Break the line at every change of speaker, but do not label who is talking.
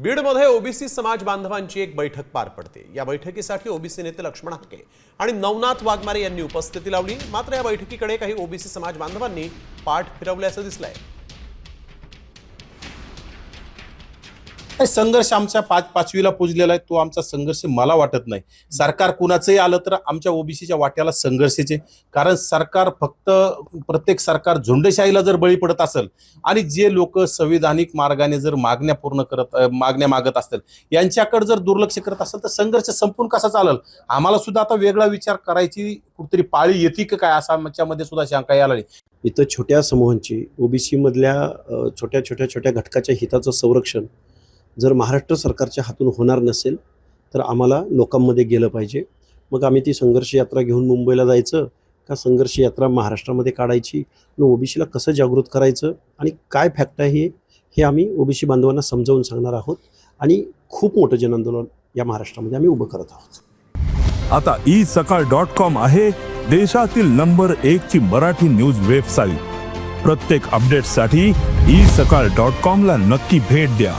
बीडमध्ये ओबीसी समाज बांधवांची एक बैठक पार पडते। या बैठकीसाठी ओबीसी नेते लक्ष्मण हाके आणि नवनाथ वाघमारे यांनी उपस्थिती लावली। मात्र या बैठकीकडे काही ओबीसी समाज बांधवांनी पाठ फिरवल्याचं दिसलंय।
संघर्ष आमच्या पाचवीला पुजलेला आहे, तो आमचा संघर्ष मला वाटत नाही। सरकार कुणाचंही आलं तर आमच्या ओबीसीच्या वाट्याला संघर्षाचे, कारण सरकार फक्त प्रत्येक सरकार झुंडशाहीला जर बळी पडत असेल आणि जे लोक संविधानिक मार्गाने जर मागण्या मागत असतील यांच्याकडे जर दुर्लक्ष करत असेल तर संघर्ष संपून कसा चालेल। आम्हाला सुद्धा आता वेगळा विचार करायची कुठेतरी पाळी येते की काय असा आमच्यामध्ये सुद्धा शंका यायला लागली।
इथं छोट्या समूहांची ओबीसी मधल्या छोट्या घटकाच्या हिताचं संरक्षण जर महाराष्ट्र सरकारच्या हातून होणार नसेल तर आम्हाला लोकांमध्ये गेलं पाहिजे। मग आम्ही ती संघर्ष यात्रा घेऊन मुंबईला जायचं का संघर्ष यात्रा महाराष्ट्रामध्ये काढायची आणि ओबीसीला कसं जागृत करायचं आणि काय फॅक्ट आहे हे आम्ही ओबीसी बांधवांना समजावून सांगणार आहोत आणि खूप मोठं जनआंदोलन या महाराष्ट्रामध्ये आम्ही उभं करत आहोत।
आता isakal.com आहे देशातील नंबर 1 ची मराठी न्यूज वेबसाईट। प्रत्येक अपडेटसाठी isakal.com ला नक्की भेट द्या।